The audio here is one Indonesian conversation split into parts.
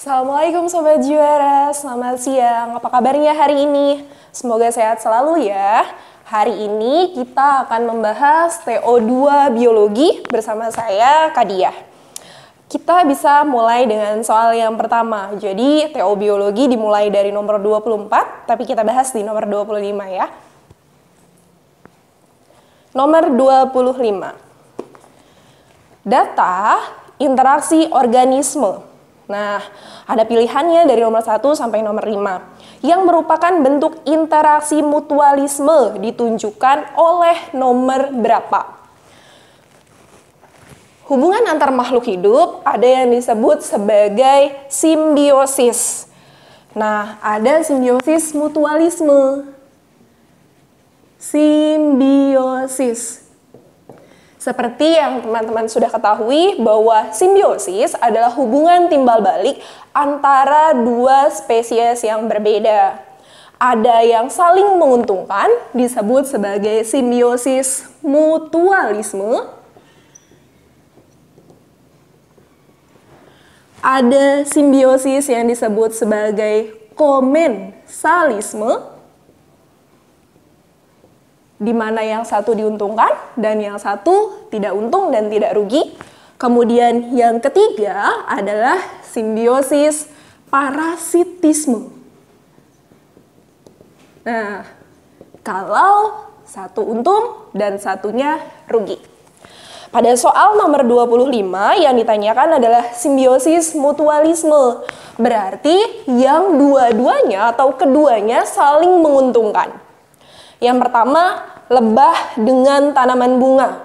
Assalamualaikum Sobat Juara, selamat siang. Apa kabarnya hari ini? Semoga sehat selalu ya. Hari ini kita akan membahas TO2 Biologi bersama saya, Kadiah. Kita bisa mulai dengan soal yang pertama. Jadi TO Biologi dimulai dari nomor 24, tapi kita bahas di nomor 25 ya. Nomor 25. Data interaksi organisme. Nah, ada pilihannya dari nomor 1 sampai nomor 5 yang merupakan bentuk interaksi mutualisme ditunjukkan oleh nomor berapa. Hubungan antar makhluk hidup ada yang disebut sebagai simbiosis. Nah, ada simbiosis mutualisme. Simbiosis. Seperti yang teman-teman sudah ketahui bahwa simbiosis adalah hubungan timbal balik antara dua spesies yang berbeda. Ada yang saling menguntungkan disebut sebagai simbiosis mutualisme. Ada simbiosis yang disebut sebagai komensalisme, di mana yang satu diuntungkan dan yang satu tidak untung dan tidak rugi. Kemudian yang ketiga adalah simbiosis parasitisme. Nah, kalau satu untung dan satunya rugi. Pada soal nomor 25 yang ditanyakan adalah simbiosis mutualisme. Berarti yang dua-duanya atau keduanya saling menguntungkan. Yang pertama, lebah dengan tanaman bunga.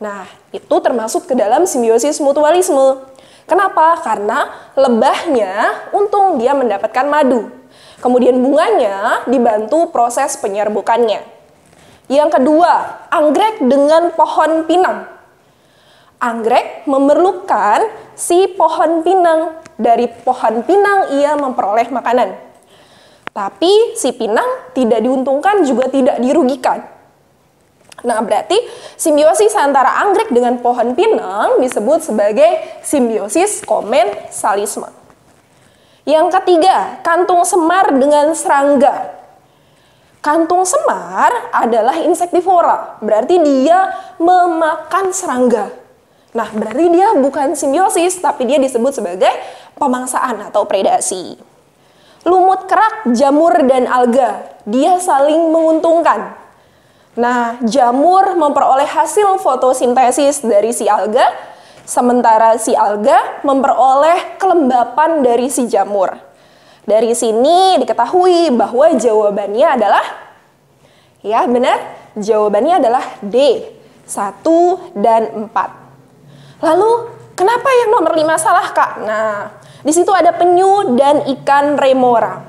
Nah, itu termasuk ke dalam simbiosis mutualisme. Kenapa? Karena lebahnya untung dia mendapatkan madu. Kemudian bunganya dibantu proses penyerbukannya. Yang kedua, anggrek dengan pohon pinang. Anggrek memerlukan si pohon pinang. Dari pohon pinang ia memperoleh makanan. Tapi si pinang tidak diuntungkan juga tidak dirugikan. Nah, berarti simbiosis antara anggrek dengan pohon pinang disebut sebagai simbiosis komensalisme. Yang ketiga, kantung semar dengan serangga. Kantung semar adalah insektivora, berarti dia memakan serangga. Nah, berarti dia bukan simbiosis, tapi dia disebut sebagai pemangsaan atau predasi. Lumut kerak, jamur, dan alga, dia saling menguntungkan. Nah, jamur memperoleh hasil fotosintesis dari si alga, sementara si alga memperoleh kelembapan dari si jamur. Dari sini diketahui bahwa jawabannya adalah, ya benar, jawabannya adalah D, 1 dan 4. Lalu, kenapa yang nomor 5 salah, Kak? Nah, di situ ada penyu dan ikan remora.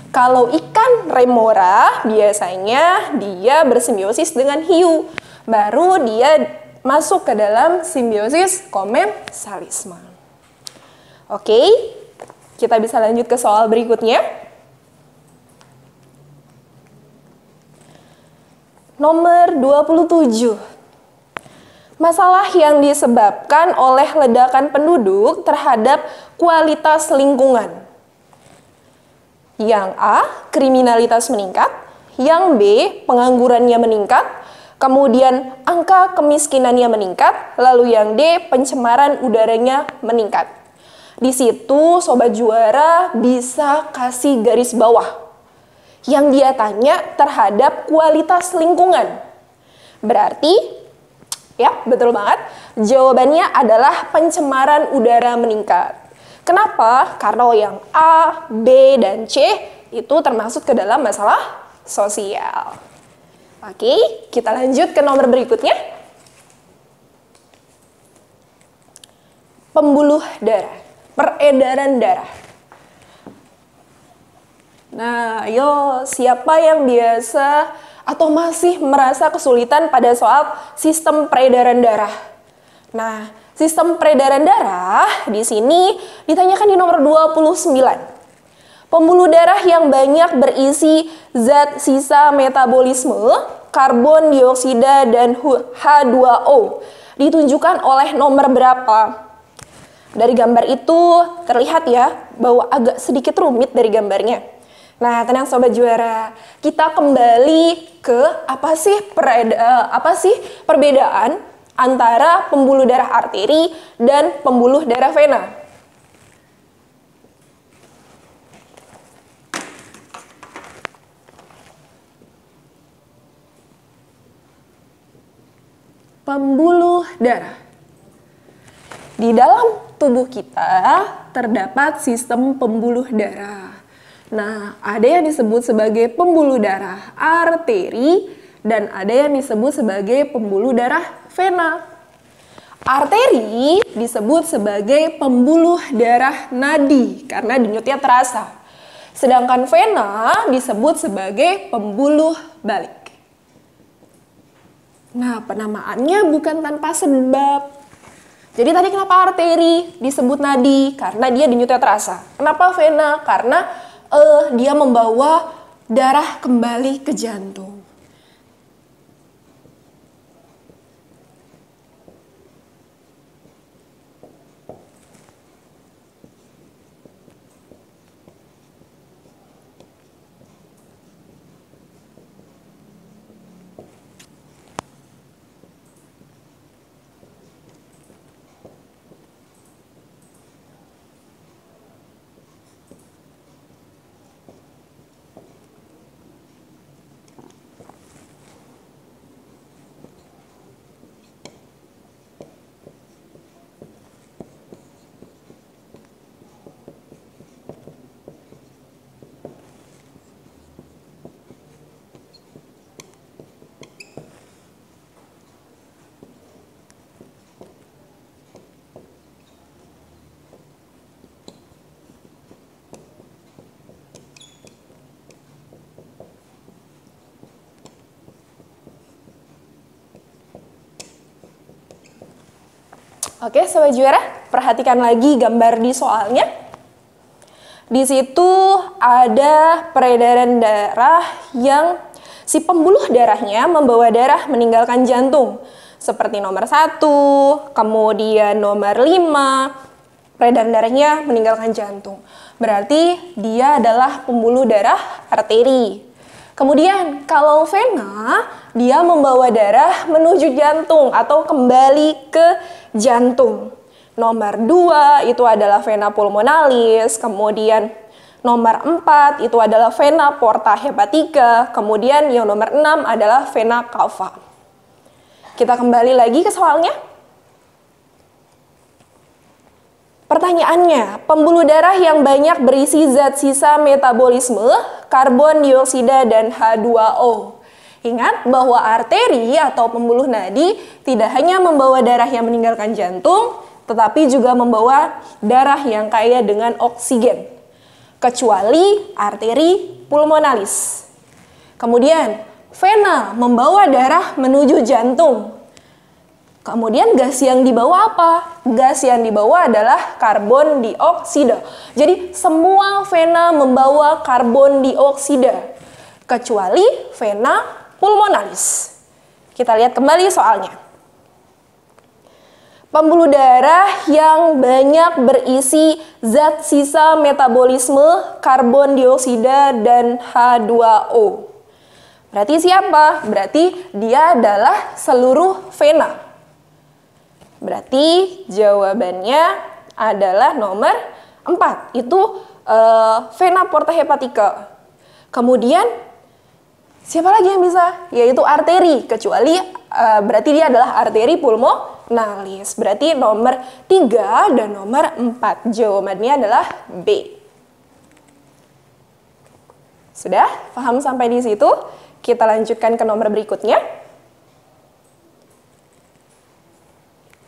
Kalau ikan remora biasanya dia bersimbiosis dengan hiu. Baru dia masuk ke dalam simbiosis komensalisme. Oke, kita bisa lanjut ke soal berikutnya. Nomor 27. Masalah yang disebabkan oleh ledakan penduduk terhadap kualitas lingkungan. Yang A, kriminalitas meningkat. Yang B, penganggurannya meningkat. Kemudian angka kemiskinannya meningkat. Lalu yang D, pencemaran udaranya meningkat. Di situ Sobat Juara bisa kasih garis bawah. Yang dia tanya terhadap kualitas lingkungan. Berarti, ya, betul banget. Jawabannya adalah pencemaran udara meningkat. Kenapa? Karena yang A, B, dan C itu termasuk ke dalam masalah sosial. Oke, kita lanjut ke nomor berikutnya. Pembuluh darah, peredaran darah. Nah, ayo, siapa yang biasa atau masih merasa kesulitan pada soal sistem peredaran darah? Nah, sistem peredaran darah di sini ditanyakan di nomor 29. Pembuluh darah yang banyak berisi zat sisa metabolisme, karbon dioksida dan H2O ditunjukkan oleh nomor berapa? Dari gambar itu terlihat ya bahwa agak sedikit rumit dari gambarnya. Nah, tenang sobat juara, kita kembali ke apa sih perbedaan antara pembuluh darah arteri dan pembuluh darah vena. Pembuluh darah. Di dalam tubuh kita terdapat sistem pembuluh darah. Nah, ada yang disebut sebagai pembuluh darah arteri dan ada yang disebut sebagai pembuluh darah vena. Arteri disebut sebagai pembuluh darah nadi karena denyutnya terasa. Sedangkan vena disebut sebagai pembuluh balik. Nah, penamaannya bukan tanpa sebab. Jadi tadi kenapa arteri disebut nadi? Karena dia denyutnya terasa. Kenapa vena? Karena dia membawa darah kembali ke jantung. Oke, sobat juara, perhatikan lagi gambar di soalnya. Di situ ada peredaran darah yang si pembuluh darahnya membawa darah meninggalkan jantung. Seperti nomor 1, kemudian nomor 5, peredaran darahnya meninggalkan jantung. Berarti dia adalah pembuluh darah arteri. Kemudian kalau vena, dia membawa darah menuju jantung atau kembali ke jantung. Nomor 2 itu adalah vena pulmonalis, kemudian nomor 4 itu adalah vena porta hepatica, kemudian yang nomor 6 adalah vena cava. Kita kembali lagi ke soalnya. Pertanyaannya, pembuluh darah yang banyak berisi zat sisa metabolisme, karbon dioksida, dan H2O. Ingat bahwa arteri atau pembuluh nadi tidak hanya membawa darah yang meninggalkan jantung, tetapi juga membawa darah yang kaya dengan oksigen, kecuali arteri pulmonalis. Kemudian, vena membawa darah menuju jantung. Kemudian gas yang dibawa apa? Gas yang dibawa adalah karbon dioksida. Jadi semua vena membawa karbon dioksida, kecuali vena pulmonalis. Kita lihat kembali soalnya. Pembuluh darah yang banyak berisi zat sisa metabolisme, karbon dioksida, dan H2O. Berarti siapa? Berarti dia adalah seluruh vena. Berarti jawabannya adalah nomor 4. Itu vena porta hepatica. Kemudian siapa lagi yang bisa? Yaitu arteri, kecuali berarti dia adalah arteri pulmonalis. Berarti nomor 3 dan nomor 4. Jawabannya adalah B. Sudah paham sampai di situ? Kita lanjutkan ke nomor berikutnya.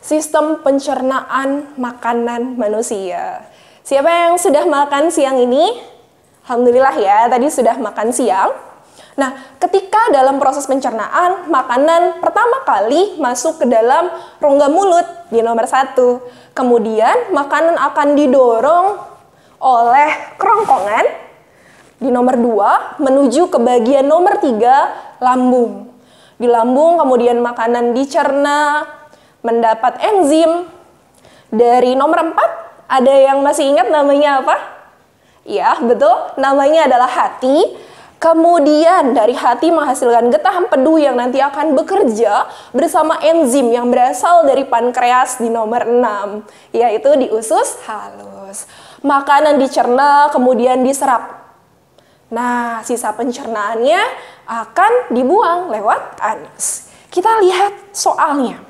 Sistem pencernaan makanan manusia. Siapa yang sudah makan siang ini? Alhamdulillah ya, tadi sudah makan siang. Nah, ketika dalam proses pencernaan, makanan pertama kali masuk ke dalam rongga mulut di nomor 1. Kemudian, makanan akan didorong oleh kerongkongan di nomor 2 menuju ke bagian nomor 3, lambung. Di lambung kemudian makanan dicerna, mendapat enzim Dari nomor 4, ada yang masih ingat namanya apa? Ya, betul. Namanya adalah hati. Kemudian dari hati menghasilkan getah empedu yang nanti akan bekerja bersama enzim yang berasal dari pankreas di nomor 6, yaitu di usus halus. Makanan dicerna kemudian diserap. Nah, sisa pencernaannya akan dibuang lewat anus. Kita lihat soalnya.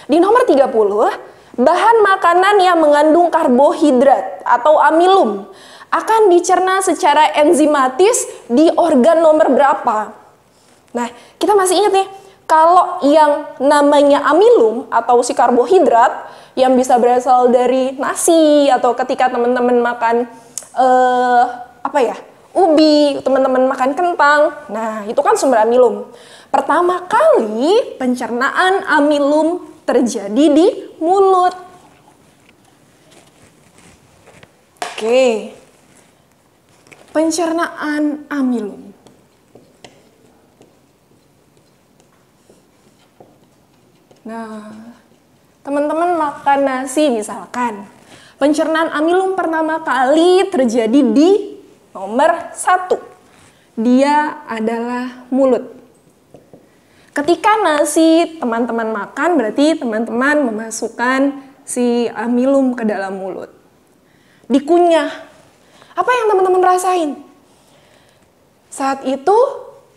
Di nomor 30, bahan makanan yang mengandung karbohidrat atau amilum akan dicerna secara enzimatis di organ nomor berapa? Nah, kita masih ingat nih, kalau yang namanya amilum atau si karbohidrat yang bisa berasal dari nasi atau ketika teman-teman makan ubi, teman-teman makan kentang. Nah, itu kan sumber amilum. Pertama kali pencernaan amilum terjadi di mulut. Oke. Pencernaan amilum. Nah, teman-teman makan nasi misalkan. Pencernaan amilum pertama kali terjadi di nomor 1. Dia adalah mulut. Ketika nasi teman-teman makan, berarti teman-teman memasukkan si amilum ke dalam mulut. Dikunyah. Apa yang teman-teman rasain? Saat itu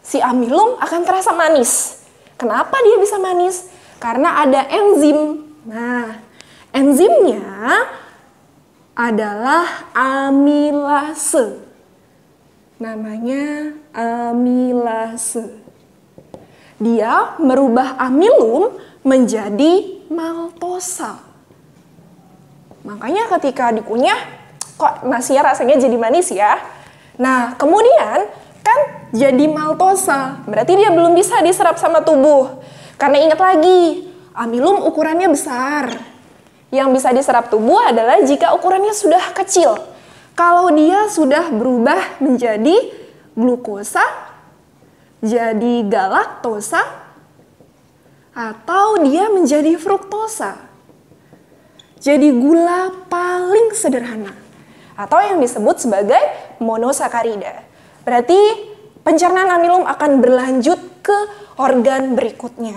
si amilum akan terasa manis. Kenapa dia bisa manis? Karena ada enzim. Nah, enzimnya adalah amilase. Namanya amilase. Dia merubah amilum menjadi maltosa. Makanya ketika dikunyah, kok nasinya rasanya jadi manis ya? Nah, kemudian kan jadi maltosa. Berarti dia belum bisa diserap sama tubuh. Karena ingat lagi, amilum ukurannya besar. Yang bisa diserap tubuh adalah jika ukurannya sudah kecil. Kalau dia sudah berubah menjadi glukosa, jadi galaktosa, atau dia menjadi fruktosa. Jadi gula paling sederhana. Atau yang disebut sebagai monosakarida. Berarti pencernaan amilum akan berlanjut ke organ berikutnya.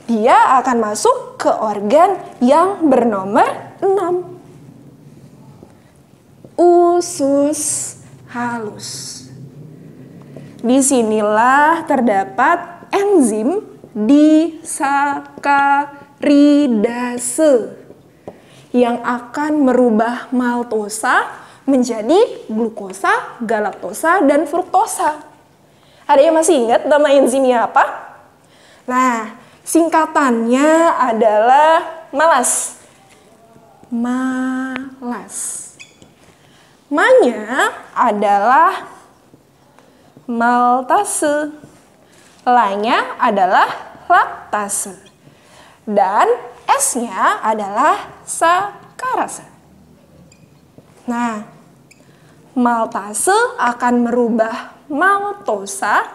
Dia akan masuk ke organ yang bernomor 6. Usus halus. Disinilah terdapat enzim disakaridase yang akan merubah maltosa menjadi glukosa, galaktosa, dan fruktosa. Ada yang masih ingat nama enzimnya apa? Nah, singkatannya adalah malas. Malas. Ma-nya adalah maltase. La-nya adalah laktase. Dan S-nya adalah sakarase. Nah, maltase akan merubah maltosa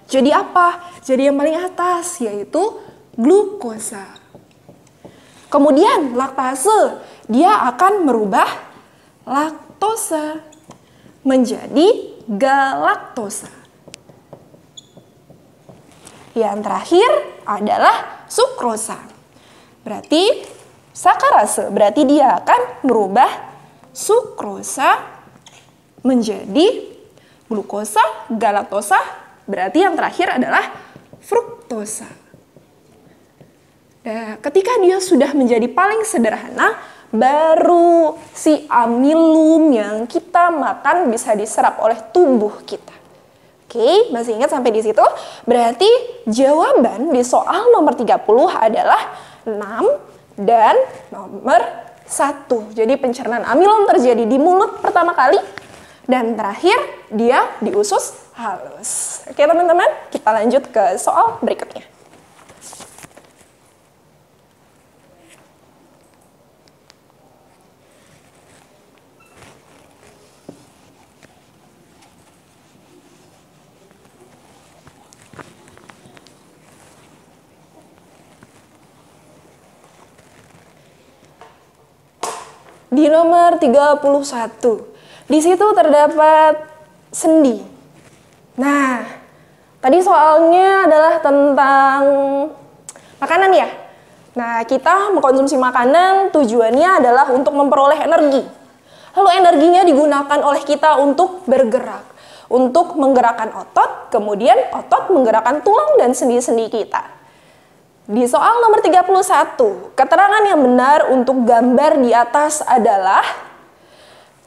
jadi apa? Jadi yang paling atas, yaitu glukosa. Kemudian laktase, dia akan merubah laktosa menjadi galaktosa. Yang terakhir adalah sukrosa. Berarti sakarase, berarti dia akan merubah sukrosa menjadi glukosa, galaktosa, berarti yang terakhir adalah fruktosa. Nah, ketika dia sudah menjadi paling sederhana, baru si amilum yang kita makan bisa diserap oleh tubuh kita. Oke, masih ingat sampai di situ? Berarti jawaban di soal nomor 30 adalah 6 dan nomor 1. Jadi pencernaan amilum terjadi di mulut pertama kali dan terakhir dia di usus halus. Oke teman-teman, kita lanjut ke soal berikutnya. Di nomor 31, di situ terdapat sendi. Nah, tadi soalnya adalah tentang makanan ya. Nah, kita mengkonsumsi makanan tujuannya adalah untuk memperoleh energi. Lalu energinya digunakan oleh kita untuk bergerak, untuk menggerakkan otot, kemudian otot menggerakkan tulang dan sendi-sendi kita. Di soal nomor 31, keterangan yang benar untuk gambar di atas adalah,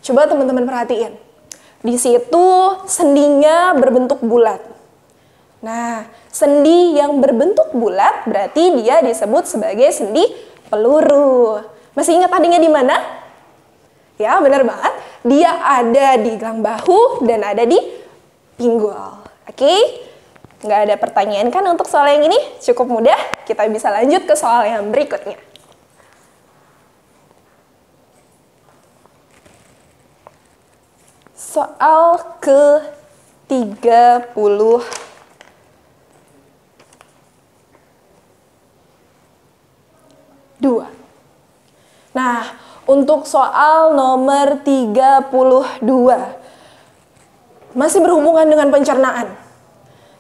coba teman-teman perhatiin, di situ sendinya berbentuk bulat. Nah, sendi yang berbentuk bulat berarti dia disebut sebagai sendi peluru. Masih ingat tadinya di mana? Ya, benar banget. Dia ada di gelang bahu dan ada di pinggul. Oke? Nggak ada pertanyaan kan untuk soal yang ini? Cukup mudah, kita bisa lanjut ke soal yang berikutnya. Soal ke-32. Nah, untuk soal nomor 32, masih berhubungan dengan pencernaan.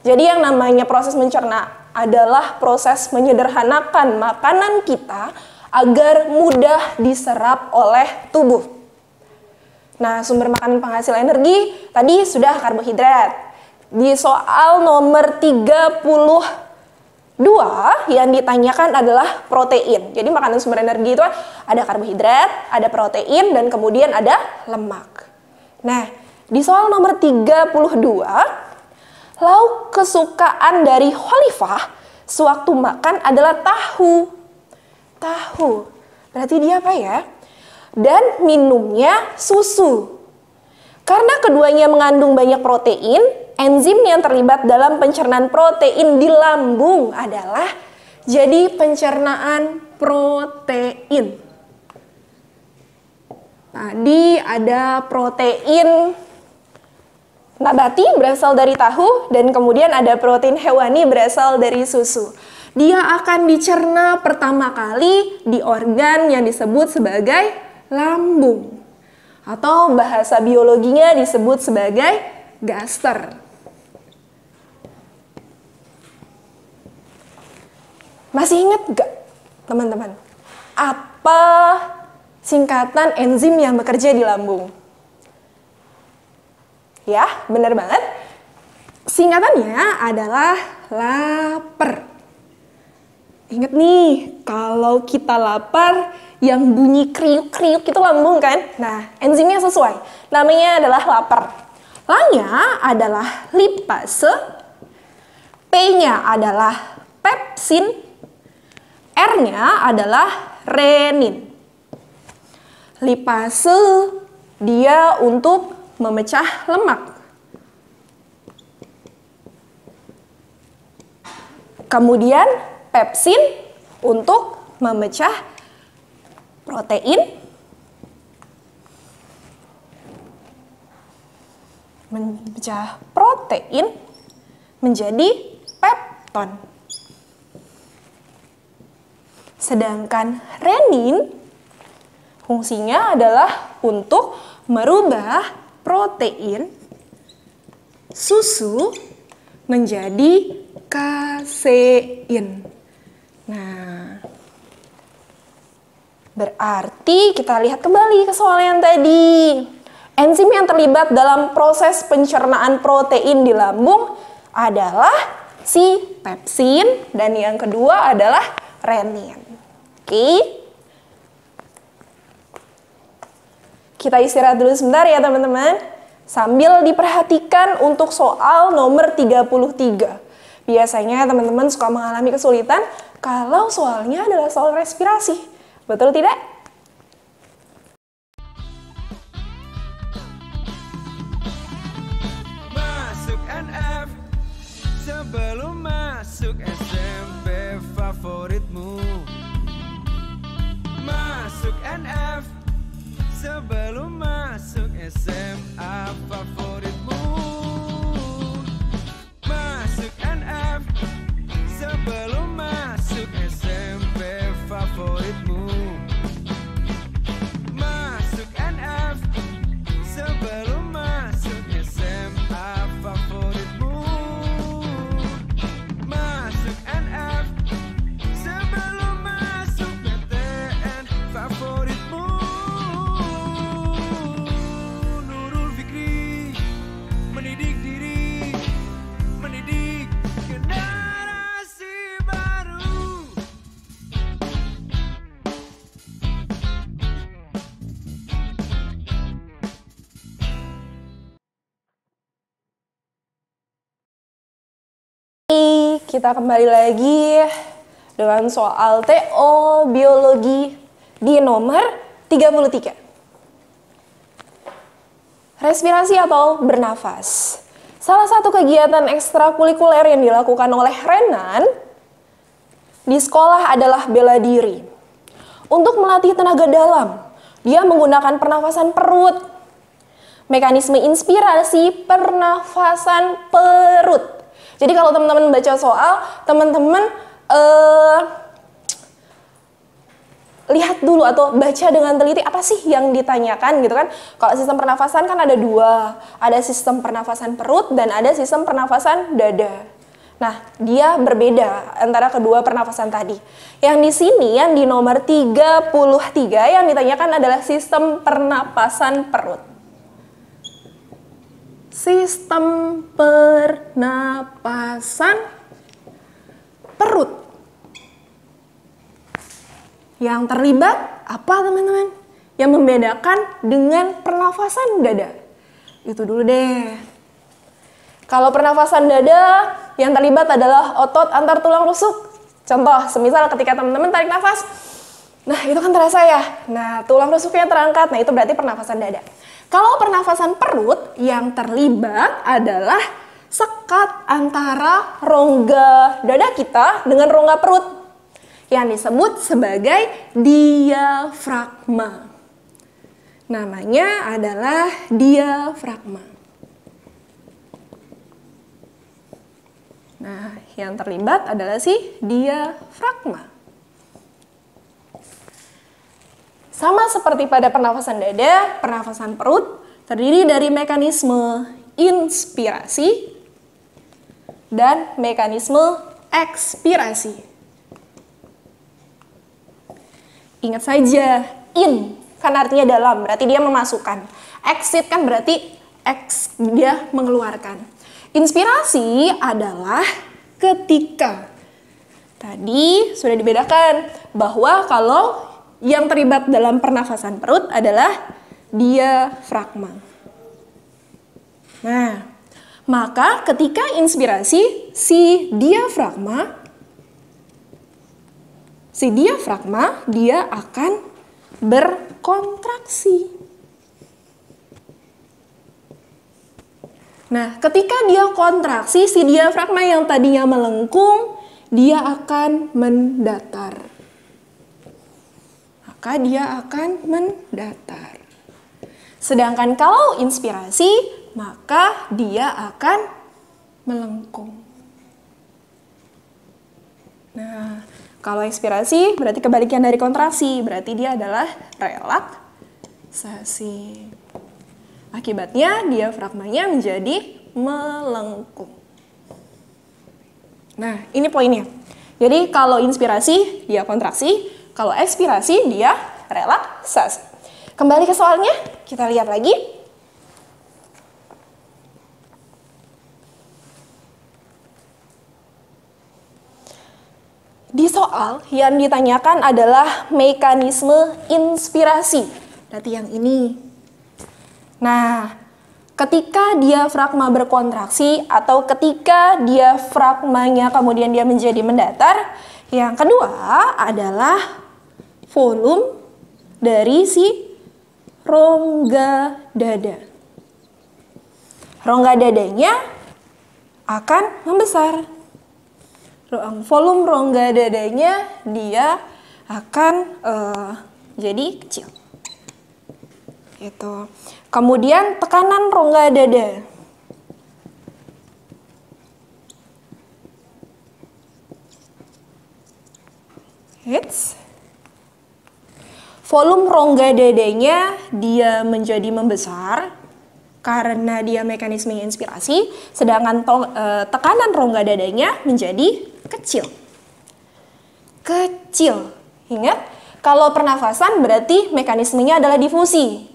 Jadi yang namanya proses mencerna adalah proses menyederhanakan makanan kita agar mudah diserap oleh tubuh. Nah, sumber makanan penghasil energi tadi sudah karbohidrat. Di soal nomor 32 yang ditanyakan adalah protein. Jadi makanan sumber energi itu ada karbohidrat, ada protein, dan kemudian ada lemak. Nah, di soal nomor 32, lauk kesukaan dari Khalifah sewaktu makan adalah tahu. Tahu. Berarti dia apa ya? Dan minumnya susu. Karena keduanya mengandung banyak protein, enzim yang terlibat dalam pencernaan protein di lambung adalah jadi pencernaan protein. Tadi ada protein nabati berasal dari tahu dan kemudian ada protein hewani berasal dari susu. Dia akan dicerna pertama kali di organ yang disebut sebagai lambung. Atau bahasa biologinya disebut sebagai gaster. Masih ingat gak teman-teman? Apa singkatan enzim yang bekerja di lambung? Ya, benar banget. Singkatannya adalah lapar. Ingat nih, kalau kita lapar, yang bunyi kriuk-kriuk itu lambung kan? Nah, enzimnya sesuai. Namanya adalah lapar. L-nya adalah lipase, P-nya adalah pepsin, R-nya adalah renin. Lipase dia untuk memecah lemak. Kemudian pepsin untuk memecah protein. Memecah protein menjadi pepton. Sedangkan renin fungsinya adalah untuk merubah protein susu menjadi kasein. Nah, berarti kita lihat kembali ke soal yang tadi. Enzim yang terlibat dalam proses pencernaan protein di lambung adalah si pepsin dan yang kedua adalah renin. Oke. Kita istirahat dulu sebentar ya teman-teman. Sambil diperhatikan untuk soal nomor 33. Biasanya teman-teman suka mengalami kesulitan kalau soalnya adalah soal respirasi. Betul tidak? Masuk NF sebelum masuk SMP favoritmu. Masuk NF sebelum masuk SMA favoritmu. Masuk NF sebelum masuk SMP favoritmu. kita kembali lagi dengan soal TO Biologi di nomor 33. Respirasi atau bernafas. Salah satu kegiatan ekstrakurikuler yang dilakukan oleh Renan di sekolah adalah bela diri. Untuk melatih tenaga dalam, dia menggunakan pernafasan perut. Mekanisme inspirasi pernafasan perut. Jadi kalau teman-teman baca soal, teman-teman lihat dulu atau baca dengan teliti apa sih yang ditanyakan gitu kan. Kalau sistem pernafasan kan ada dua, ada sistem pernafasan perut dan ada sistem pernafasan dada. Nah, dia berbeda antara kedua pernafasan tadi. Yang di sini yang di nomor 33 yang ditanyakan adalah sistem pernapasan perut. Sistem pernapasan perut. Yang terlibat apa teman-teman? Yang membedakan dengan pernafasan dada. Itu dulu deh. Kalau pernafasan dada yang terlibat adalah otot antar tulang rusuk. Contoh, semisal ketika teman-teman tarik nafas. Nah, itu kan terasa ya. Nah, tulang rusuknya terangkat. Nah, itu berarti pernafasan dada. Kalau pernafasan perut yang terlibat adalah sekat antara rongga dada kita dengan rongga perut, yang disebut sebagai diafragma. Namanya adalah diafragma. Nah, yang terlibat adalah si diafragma. Sama seperti pada pernafasan dada, pernafasan perut terdiri dari mekanisme inspirasi dan mekanisme ekspirasi. Ingat saja, in kan artinya dalam, berarti dia memasukkan. Exit kan berarti dia mengeluarkan. Inspirasi adalah ketika. Tadi sudah dibedakan bahwa kalau yang terlibat dalam pernafasan perut adalah diafragma. Nah, maka ketika inspirasi si diafragma dia akan berkontraksi. Nah, ketika dia kontraksi, si diafragma yang tadinya melengkung, dia akan mendatar. Maka dia akan mendatar. Sedangkan kalau inspirasi, maka dia akan melengkung. Nah, kalau ekspirasi berarti kebalikan dari kontraksi, berarti dia adalah relaksasi. Akibatnya diafragmanya menjadi melengkung. Nah, ini poinnya. Jadi kalau inspirasi dia kontraksi, kalau ekspirasi dia relaksasi. Kembali ke soalnya, kita lihat lagi. Di soal yang ditanyakan adalah mekanisme inspirasi. Berarti yang ini. Nah, ketika diafragma berkontraksi atau ketika diafragmanya kemudian dia menjadi mendatar, yang kedua adalah volume dari si rongga dada. Rongga dadanya akan membesar. Volume rongga dadanya dia akan jadi kecil. Gitu. Kemudian tekanan rongga dada. Volume rongga dadanya dia menjadi membesar karena dia mekanisme inspirasi, sedangkan tekanan rongga dadanya menjadi kecil. Kecil. Ingat, kalau pernafasan berarti mekanismenya adalah difusi.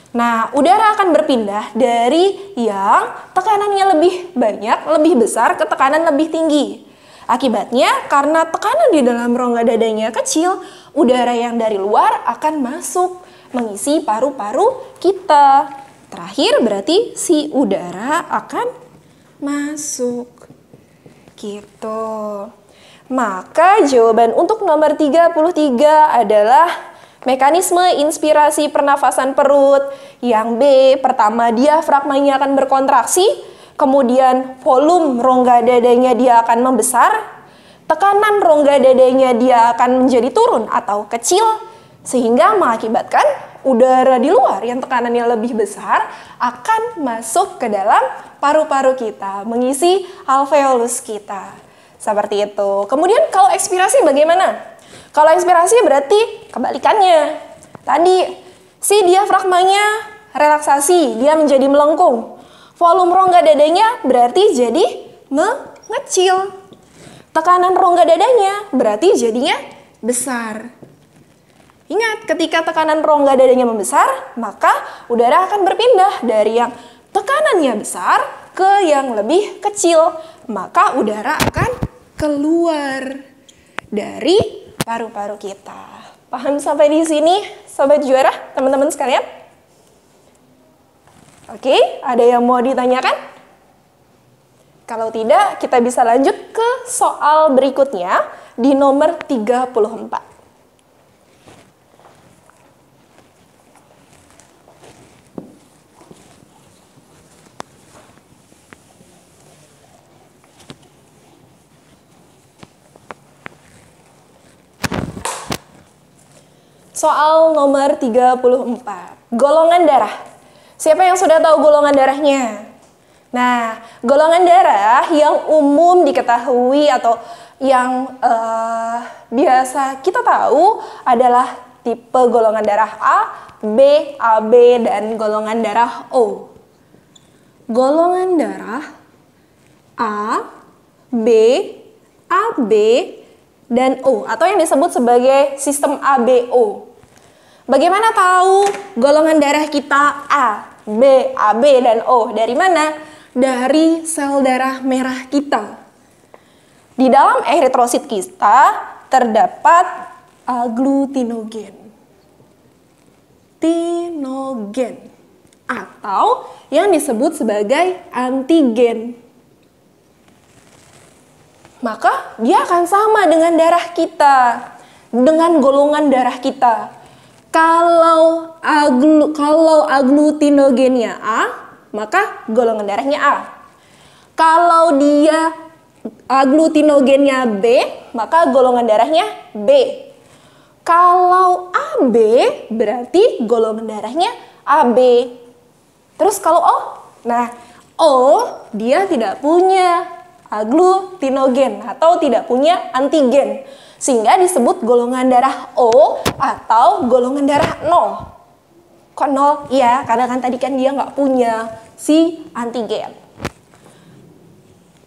Nah, udara akan berpindah dari yang tekanannya lebih banyak, lebih besar ke tekanan lebih tinggi. Akibatnya, karena tekanan di dalam rongga dadanya kecil, udara yang dari luar akan masuk, mengisi paru-paru kita. Terakhir berarti si udara akan masuk. Gitu. Maka jawaban untuk nomor 33 adalah mekanisme inspirasi pernafasan perut. Yang B, pertama diafragmanya akan berkontraksi, kemudian volume rongga dadanya dia akan membesar, tekanan rongga dadanya dia akan menjadi turun atau kecil, sehingga mengakibatkan udara di luar yang tekanannya lebih besar akan masuk ke dalam paru-paru kita, mengisi alveolus kita. Seperti itu. Kemudian kalau ekspirasi bagaimana? Kalau ekspirasi berarti kebalikannya. Tadi si diafragmanya relaksasi, dia menjadi melengkung. Volume rongga dadanya berarti jadi mengecil. Tekanan rongga dadanya berarti jadinya besar. Ingat, ketika tekanan rongga dadanya membesar, maka udara akan berpindah dari yang tekanannya besar ke yang lebih kecil. Maka udara akan keluar dari paru-paru kita. Paham sampai di sini, sobat juara, teman-teman sekalian? Oke, ada yang mau ditanyakan? Kalau tidak, kita bisa lanjut ke soal berikutnya di nomor 34. Soal nomor 34. Golongan darah. Siapa yang sudah tahu golongan darahnya? Nah, golongan darah yang umum diketahui atau yang biasa kita tahu adalah tipe golongan darah A, B, AB, dan golongan darah O. Golongan darah A, B, AB, dan O, atau yang disebut sebagai sistem ABO. Bagaimana tahu golongan darah kita A, B, AB, dan O? Dari mana? Dari sel darah merah kita. Di dalam eritrosit kita terdapat agglutinogen. Tinogen. Atau yang disebut sebagai antigen. Maka dia akan sama dengan darah kita, dengan golongan darah kita. Kalau agglutinogennya A, maka golongan darahnya A. Kalau dia agglutinogennya B, maka golongan darahnya B. Kalau AB, berarti golongan darahnya AB. Terus kalau O? Nah, O dia tidak punya agglutinogen atau tidak punya antigen, sehingga disebut golongan darah O atau golongan darah 0. Kok 0? Iya, karena kan tadi kan dia nggak punya si antigen.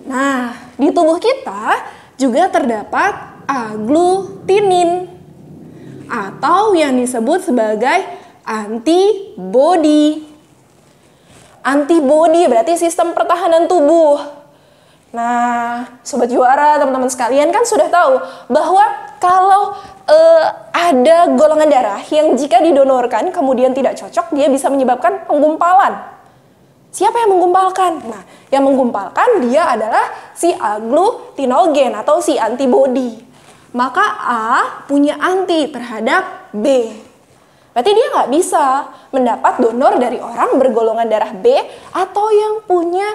Nah, di tubuh kita juga terdapat agglutinin atau yang disebut sebagai antibodi. Antibodi berarti sistem pertahanan tubuh. Nah, sobat juara, teman-teman sekalian kan sudah tahu bahwa kalau ada golongan darah yang jika didonorkan kemudian tidak cocok, dia bisa menyebabkan penggumpalan. Siapa yang menggumpalkan? Nah, yang menggumpalkan dia adalah si agglutinogen atau si antibodi. Maka A punya anti terhadap B. Berarti dia nggak bisa mendapat donor dari orang bergolongan darah B atau yang punya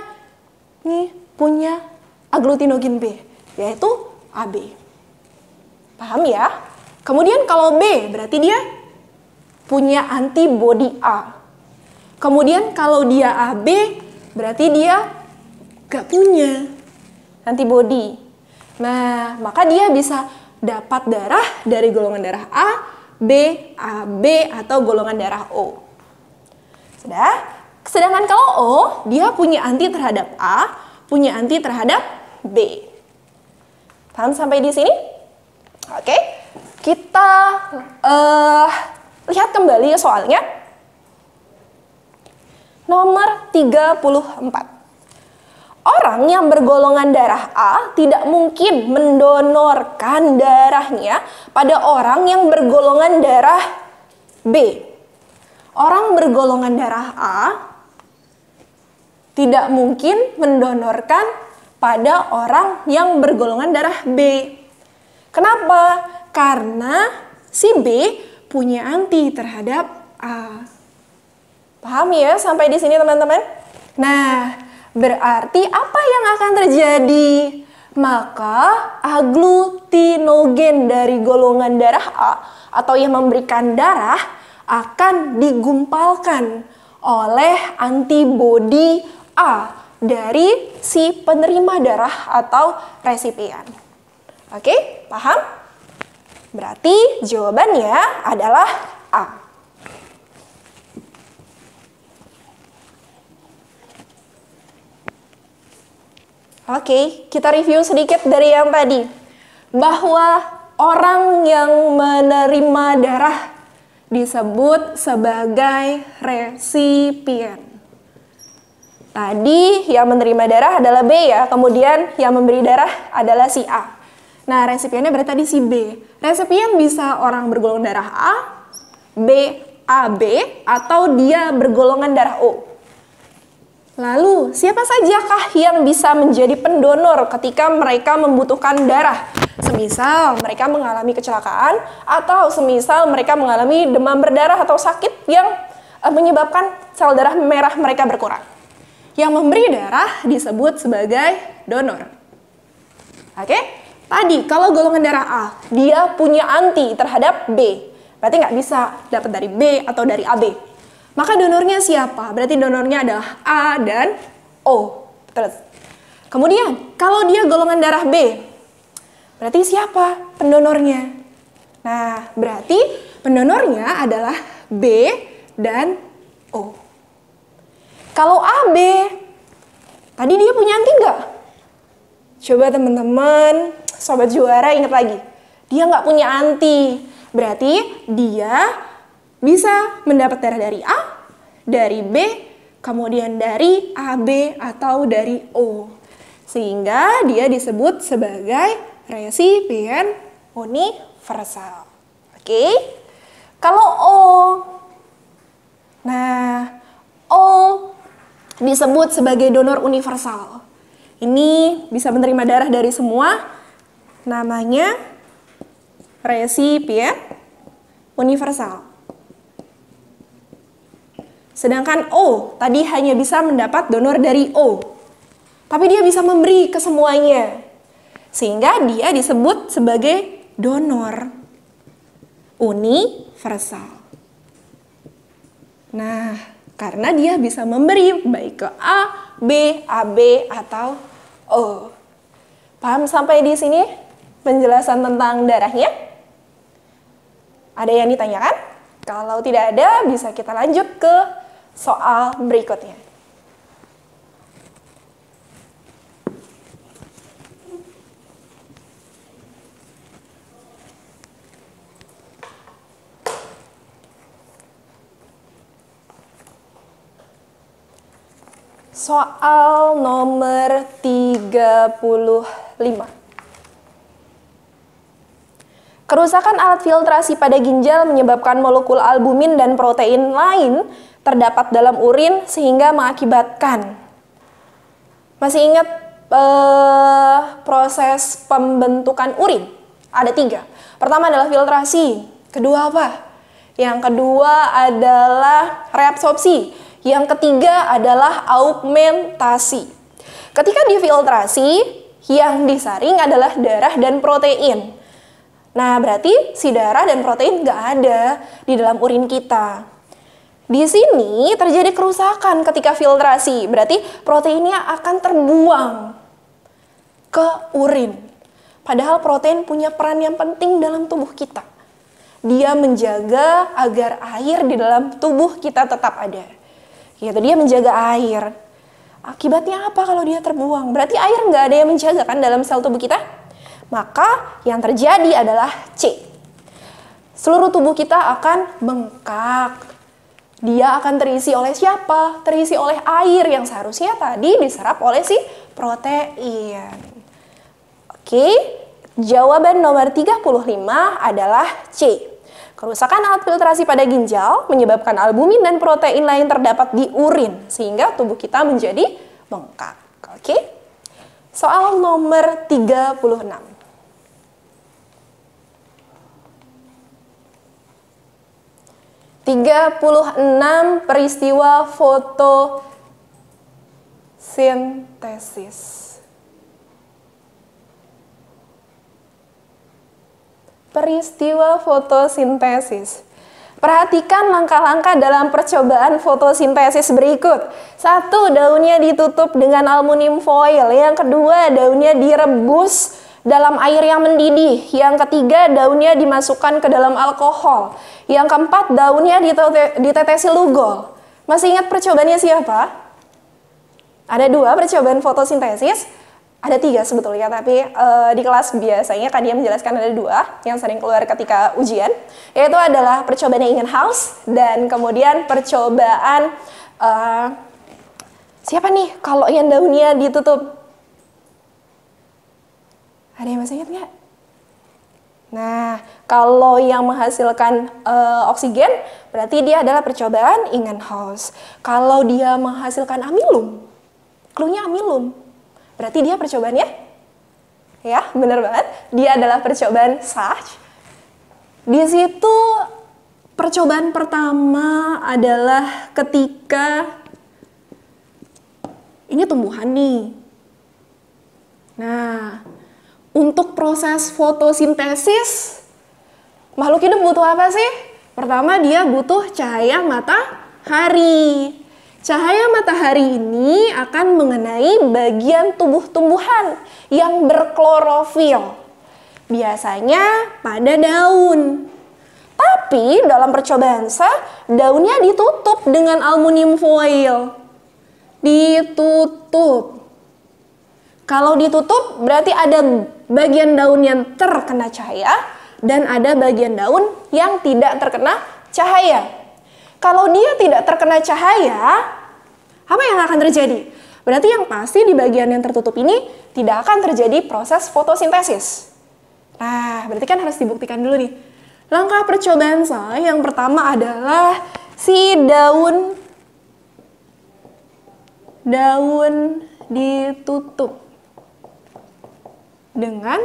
agglutinogen B, yaitu AB. Paham ya? Kemudian kalau B berarti dia punya antibodi A. Kemudian kalau dia AB berarti dia gak punya antibodi. Nah, maka dia bisa dapat darah dari golongan darah A, B, AB, atau golongan darah O. Sudah? Sedangkan kalau O, dia punya anti terhadap A, punya anti terhadap B. Paham sampai di sini? Oke, kita lihat kembali soalnya. Nomor 34. Orang yang bergolongan darah A tidak mungkin mendonorkan darahnya pada orang yang bergolongan darah B. Orang bergolongan darah A tidak mungkin mendonorkan pada orang yang bergolongan darah B. Kenapa? Karena si B punya anti terhadap A. Paham ya sampai di sini teman-teman? Nah, berarti apa yang akan terjadi? Maka aglutinogen dari golongan darah A atau yang memberikan darah akan digumpalkan oleh antibodi A dari si penerima darah atau resipien. Oke, paham? Berarti jawabannya adalah A. Oke, kita review sedikit dari yang tadi. Bahwa orang yang menerima darah disebut sebagai resipien. Tadi yang menerima darah adalah B ya, kemudian yang memberi darah adalah si A. Nah, resipiennya berarti tadi si B. Resipien bisa orang bergolongan darah A, B, AB, atau dia bergolongan darah O. Lalu, siapa sajakah yang bisa menjadi pendonor ketika mereka membutuhkan darah? Semisal mereka mengalami kecelakaan, atau semisal mereka mengalami demam berdarah atau sakit yang menyebabkan sel darah merah mereka berkurang. Yang memberi darah disebut sebagai donor. Oke? Tadi, kalau golongan darah A, dia punya anti terhadap B. Berarti nggak bisa dapat dari B atau dari AB. Maka donornya siapa? Berarti donornya adalah A dan O. Terus. Kemudian, kalau dia golongan darah B, berarti siapa pendonornya? Nah, berarti pendonornya adalah B dan O. Kalau AB, tadi dia punya anti nggak? Coba teman-teman, sobat juara ingat lagi. Dia nggak punya anti. Berarti dia bisa mendapat darah dari A, dari B, kemudian dari AB atau dari O. Sehingga dia disebut sebagai resipien universal. Oke? Kalau O, nah O disebut sebagai donor universal. Ini bisa menerima darah dari semua, namanya resipien universal. Sedangkan O tadi hanya bisa mendapat donor dari O, tapi dia bisa memberi ke semuanya, sehingga dia disebut sebagai donor universal. Nah, karena dia bisa memberi baik ke A, B, AB, atau O. Paham sampai di sini penjelasan tentang darahnya? Ada yang ditanyakan? Kalau tidak ada, bisa kita lanjut ke soal berikutnya. Soal nomor 35. Kerusakan alat filtrasi pada ginjal menyebabkan molekul albumin dan protein lain terdapat dalam urin sehingga mengakibatkan. Masih ingat proses pembentukan urin? Ada 3. Pertama adalah filtrasi. Kedua apa? Yang kedua adalah reabsorpsi. Yang ketiga adalah augmentasi. Ketika difiltrasi, yang disaring adalah darah dan protein. Nah, berarti si darah dan protein nggak ada di dalam urin kita. Di sini terjadi kerusakan ketika filtrasi, berarti proteinnya akan terbuang ke urin. Padahal protein punya peran yang penting dalam tubuh kita. Dia menjaga agar air di dalam tubuh kita tetap ada. Gitu, dia menjaga air. Akibatnya apa kalau dia terbuang? Berarti air nggak ada yang menjaga kan dalam sel tubuh kita? Maka yang terjadi adalah C. Seluruh tubuh kita akan bengkak. Dia akan terisi oleh siapa? Terisi oleh air yang seharusnya tadi diserap oleh si protein. Oke, jawaban nomor 35 adalah C. Kerusakan alat filtrasi pada ginjal menyebabkan albumin dan protein lain terdapat di urin, sehingga tubuh kita menjadi bengkak. Oke? Soal nomor 36. Peristiwa fotosintesis. Peristiwa fotosintesis. Perhatikan langkah-langkah dalam percobaan fotosintesis berikut. 1. Daunnya ditutup dengan aluminium foil. Yang kedua, daunnya direbus dalam air yang mendidih. Yang ketiga, daunnya dimasukkan ke dalam alkohol. Yang keempat, daunnya ditetesi lugol. Masih ingat percobaannya siapa? Ada 2 percobaan fotosintesis. Ada 3 sebetulnya, tapi di kelas biasanya Kak Dia menjelaskan ada 2 yang sering keluar ketika ujian, yaitu adalah percobaan Ingenhouse dan kemudian percobaan siapa nih kalau yang daunnya ditutup? Ada yang masih ingat nggak? Nah, kalau yang menghasilkan oksigen, berarti dia adalah percobaan Ingenhouse. Kalau dia menghasilkan amilum, cluenya amilum, berarti dia percobaannya, ya benar banget, dia adalah percobaan Sachs. Di situ percobaan pertama adalah ketika ini tumbuhan nih. Nah, untuk proses fotosintesis, makhluk hidup butuh apa sih? Pertama, dia butuh cahaya matahari. Cahaya matahari ini akan mengenai bagian tubuh tumbuhan yang berklorofil. Biasanya pada daun. Tapi dalam percobaan daunnya ditutup dengan aluminium foil. Ditutup. Kalau ditutup berarti ada bagian daun yang terkena cahaya dan ada bagian daun yang tidak terkena cahaya. Kalau dia tidak terkena cahaya, apa yang akan terjadi? Berarti yang pasti di bagian yang tertutup ini tidak akan terjadi proses fotosintesis. Nah, berarti kan harus dibuktikan dulu nih. Langkah percobaan saya yang pertama adalah si daun ditutup dengan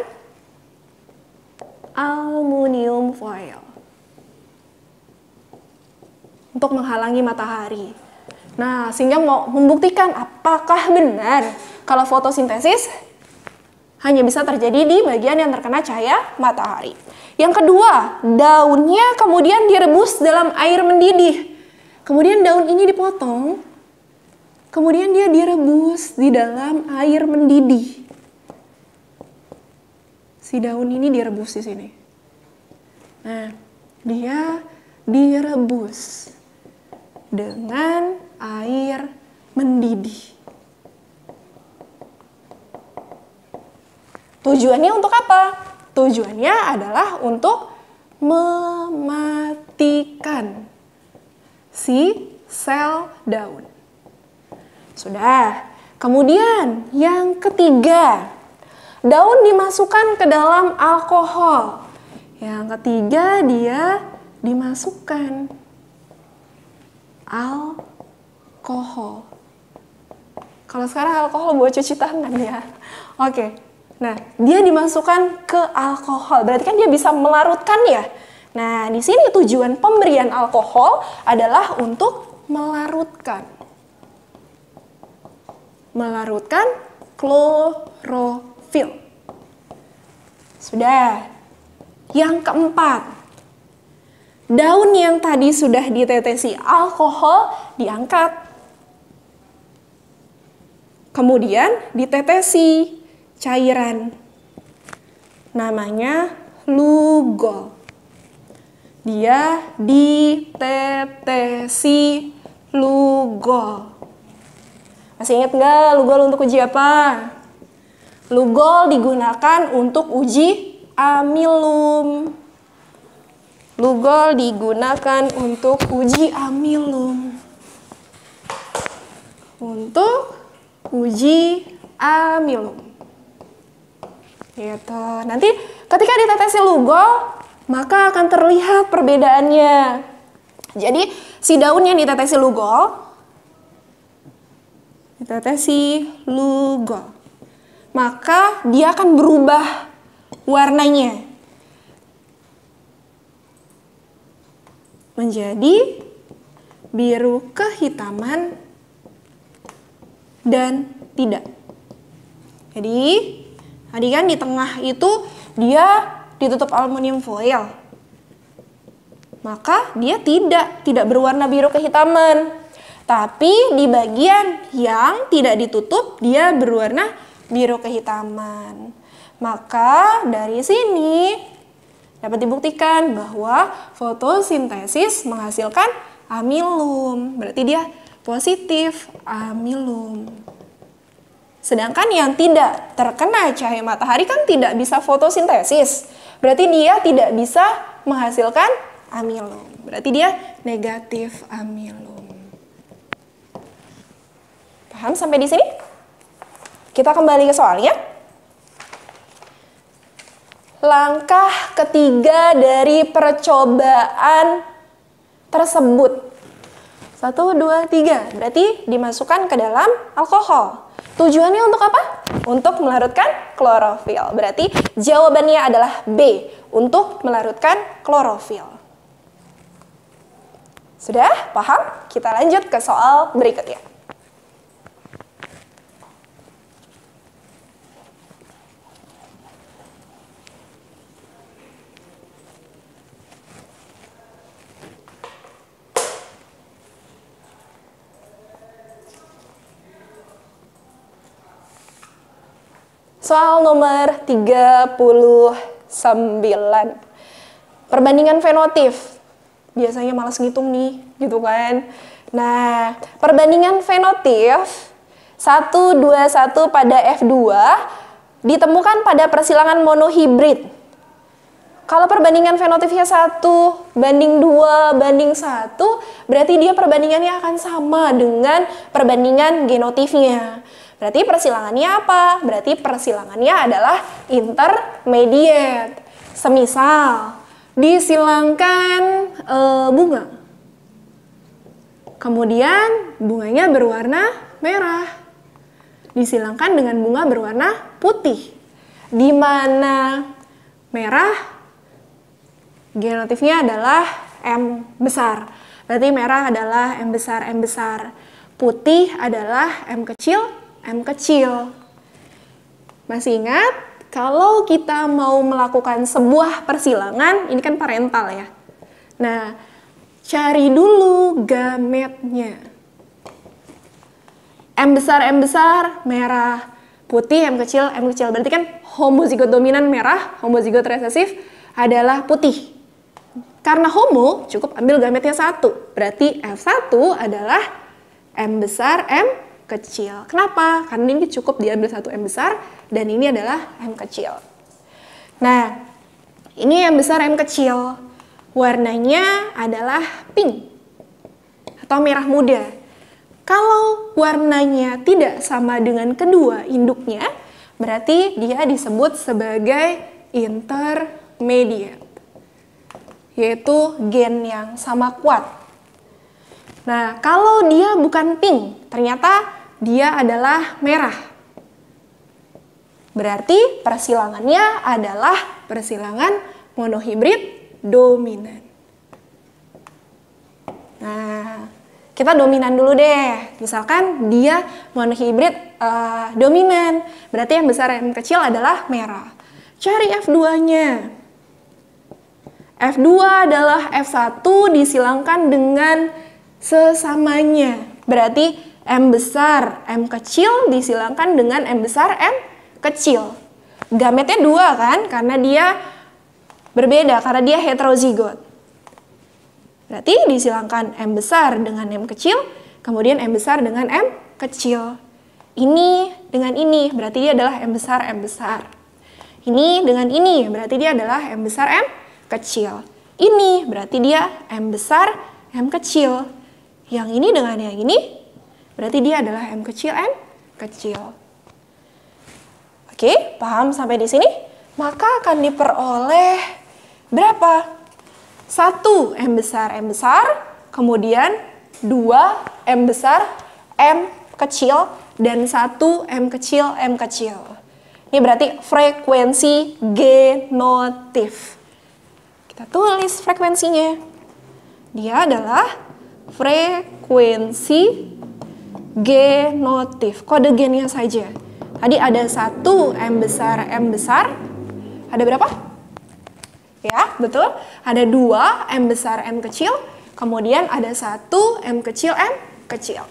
aluminium foil untuk menghalangi matahari. Nah, sehingga mau membuktikan apakah benar kalau fotosintesis hanya bisa terjadi di bagian yang terkena cahaya matahari. Yang kedua, daunnya kemudian direbus dalam air mendidih. Kemudian daun ini dipotong, kemudian dia direbus di dalam air mendidih. Si daun ini direbus di sini. Nah, dia direbus dengan air mendidih. Tujuannya untuk apa? Tujuannya adalah untuk mematikan si sel daun. Sudah. Kemudian yang ketiga, daun dimasukkan ke dalam alkohol. Yang ketiga, dia dimasukkan alkohol. Kalau sekarang alkohol buat cuci tangan ya. Oke. Nah, dia dimasukkan ke alkohol. Berarti kan dia bisa melarutkan ya. Nah, di sini tujuan pemberian alkohol adalah untuk melarutkan. Melarutkan klorofil. Sudah. Yang keempat, daun yang tadi sudah ditetesi alkohol diangkat. Kemudian ditetesi cairan. Namanya lugol. Dia ditetesi lugol. Masih ingat nggak lugol untuk uji apa? Lugol digunakan untuk uji amilum. Lugol digunakan untuk uji amilum. Untuk uji amilum. Gitu. Nanti ketika ditetesi lugol, maka akan terlihat perbedaannya. Jadi si daun yang ditetesi lugol, maka dia akan berubah warnanya menjadi biru kehitaman dan tidak. Jadi, tadi kan di tengah itu dia ditutup aluminium foil. Maka dia tidak berwarna biru kehitaman. Tapi di bagian yang tidak ditutup dia berwarna biru kehitaman. Maka dari sini dapat dibuktikan bahwa fotosintesis menghasilkan amilum. Berarti dia positif amilum. Sedangkan yang tidak terkena cahaya matahari kan tidak bisa fotosintesis. Berarti dia tidak bisa menghasilkan amilum. Berarti dia negatif amilum. Paham sampai di sini? Kita kembali ke soalnya. Langkah ketiga dari percobaan tersebut. 1, 2, 3. Berarti dimasukkan ke dalam alkohol. Tujuannya untuk apa? Untuk melarutkan klorofil. Berarti jawabannya adalah B, untuk melarutkan klorofil. Sudah paham? Kita lanjut ke soal berikutnya. Soal nomor 39. Perbandingan fenotip. Biasanya malas ngitung nih, gitu kan. Nah, perbandingan fenotip 121 pada F2 ditemukan pada persilangan monohibrid. Kalau perbandingan fenotipnya 1:2:1, berarti dia perbandingannya akan sama dengan perbandingan genotipnya. Berarti persilangannya apa? Berarti persilangannya adalah intermediate. Semisal disilangkan bunga. Kemudian bunganya berwarna merah. Disilangkan dengan bunga berwarna putih. Di mana merah genotipnya adalah M besar. Berarti merah adalah M besar, M besar. Putih adalah M kecil, M kecil. Masih ingat? Kalau kita mau melakukan sebuah persilangan, ini kan parental ya. Nah, cari dulu gametnya. M besar, merah. Putih, M kecil, M kecil. Berarti kan homozigot dominan merah, homozigot resesif adalah putih. Karena homo, cukup ambil gametnya 1. Berarti F1 adalah M besar, M kecil. Kenapa? Karena ini cukup diambil 1 M besar dan ini adalah M kecil. Nah, ini M besar M kecil. Warnanya adalah pink atau merah muda. Kalau warnanya tidak sama dengan kedua induknya, berarti dia disebut sebagai intermediate, yaitu gen yang sama kuat. Nah, kalau dia bukan pink, ternyata dia adalah merah. Berarti persilangannya adalah persilangan monohibrid dominan. Nah, kita dominan dulu deh. Misalkan dia monohibrid dominan, berarti yang besar yang kecil adalah merah. Cari F2-nya. F2 adalah F1 disilangkan dengan sesamanya. Berarti M besar, M kecil disilangkan dengan M besar, M kecil. Gametnya 2 kan, karena dia berbeda, karena dia heterozigot. Berarti disilangkan M besar dengan M kecil, kemudian M besar dengan M kecil. Ini dengan ini, berarti dia adalah M besar, M besar. Ini dengan ini, berarti dia adalah M besar, M kecil. Ini berarti dia M besar, M kecil. Yang ini dengan yang ini, berarti dia adalah M kecil, M kecil. Oke, paham sampai di sini? Maka akan diperoleh berapa? 1 M besar, kemudian 2 M besar, M kecil, dan 1 M kecil, M kecil. Ini berarti frekuensi genotif. Kita tulis frekuensinya. Dia adalah frekuensi genotif. Kode gennya saja. Tadi ada 1 M besar. Ada berapa? Ya, betul. Ada 2 M besar, M kecil. Kemudian ada 1 M kecil, M kecil.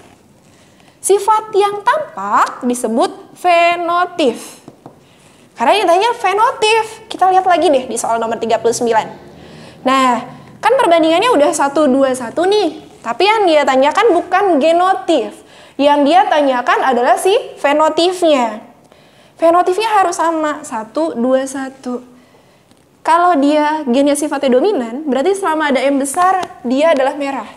Sifat yang tampak disebut fenotif. Karena ditanya fenotif, kita lihat lagi deh di soal nomor 39. Nah, kan perbandingannya udah 1, 2, 1 nih. Tapi yang dia tanyakan bukan genotif. Yang dia tanyakan adalah si fenotifnya. Fenotifnya harus sama, 1, 2, 1. Kalau dia gennya sifatnya dominan, berarti selama ada M besar, dia adalah merah.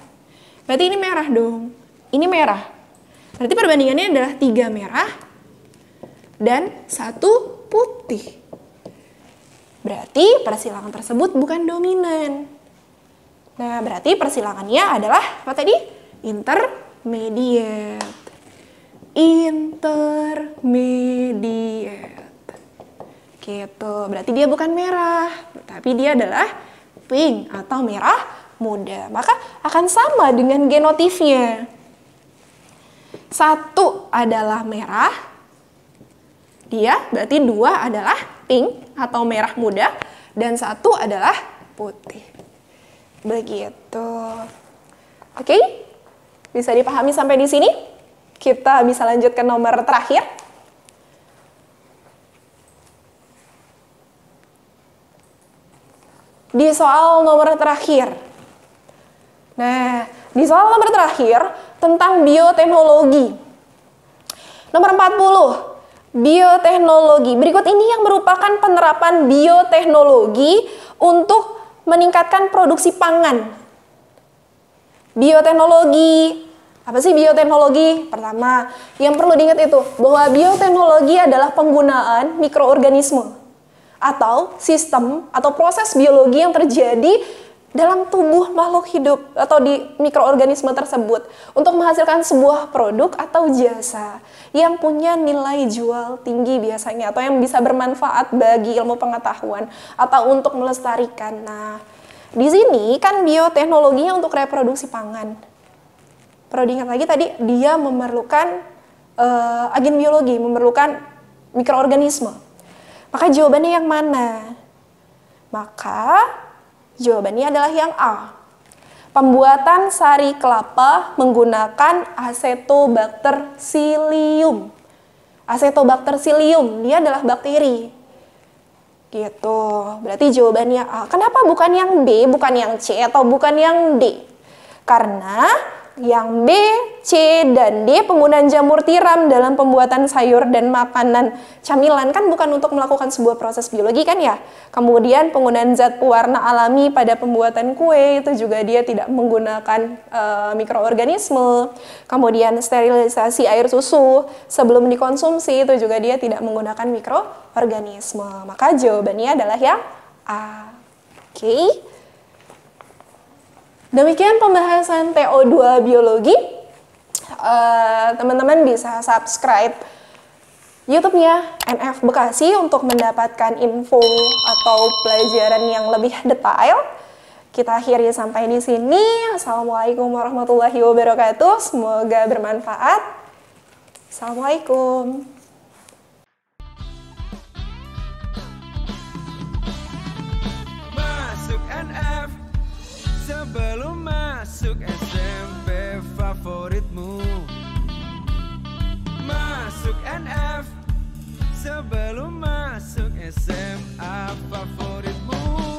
Berarti ini merah dong. Ini merah. Berarti perbandingannya adalah 3 merah dan 1 putih. Berarti persilangan tersebut bukan dominan. Nah, berarti persilangannya adalah apa tadi? Intermediate. Gitu, berarti dia bukan merah, tapi dia adalah pink atau merah muda. Maka akan sama dengan genotifnya. 1 adalah merah, dia berarti 2 adalah pink atau merah muda, dan 1 adalah putih. Begitu. Oke, bisa dipahami sampai di sini? Kita bisa lanjut ke nomor terakhir. Di soal nomor terakhir. Nah, di soal nomor terakhir tentang bioteknologi. Nomor 40, bioteknologi. Berikut ini yang merupakan penerapan bioteknologi untuk meningkatkan produksi pangan. Bioteknologi. Apa sih bioteknologi? Pertama, yang perlu diingat itu bahwa bioteknologi adalah penggunaan mikroorganisme atau sistem atau proses biologi yang terjadi dalam tubuh makhluk hidup atau di mikroorganisme tersebut untuk menghasilkan sebuah produk atau jasa yang punya nilai jual tinggi biasanya atau yang bisa bermanfaat bagi ilmu pengetahuan atau untuk melestarikan. Nah, di sini kan bioteknologinya untuk reproduksi pangan. Perlu diingat lagi tadi dia memerlukan agen biologi, memerlukan mikroorganisme. Maka jawabannya yang mana? Maka jawabannya adalah yang A. Pembuatan sari kelapa menggunakan Acetobacter psyllium. Acetobacter psyllium, dia adalah bakteri. Gitu. Berarti jawabannya A. Kenapa bukan yang B, bukan yang C, atau bukan yang D? Karena yang B, C, dan D penggunaan jamur tiram dalam pembuatan sayur dan makanan camilan kan bukan untuk melakukan sebuah proses biologi kan ya. Kemudian penggunaan zat pewarna alami pada pembuatan kue itu juga dia tidak menggunakan mikroorganisme. Kemudian sterilisasi air susu sebelum dikonsumsi itu juga dia tidak menggunakan mikroorganisme. Maka jawabannya adalah yang A. Oke. Demikian pembahasan TO2 biologi. Teman-teman bisa subscribe YouTube-nya NF Bekasi untuk mendapatkan info atau pelajaran yang lebih detail. Kita akhiri sampai di sini. Assalamualaikum warahmatullahi wabarakatuh. Semoga bermanfaat. Assalamualaikum. Masuk NF sebelum masuk SMP favoritmu. Masuk NF sebelum masuk SMA favoritmu.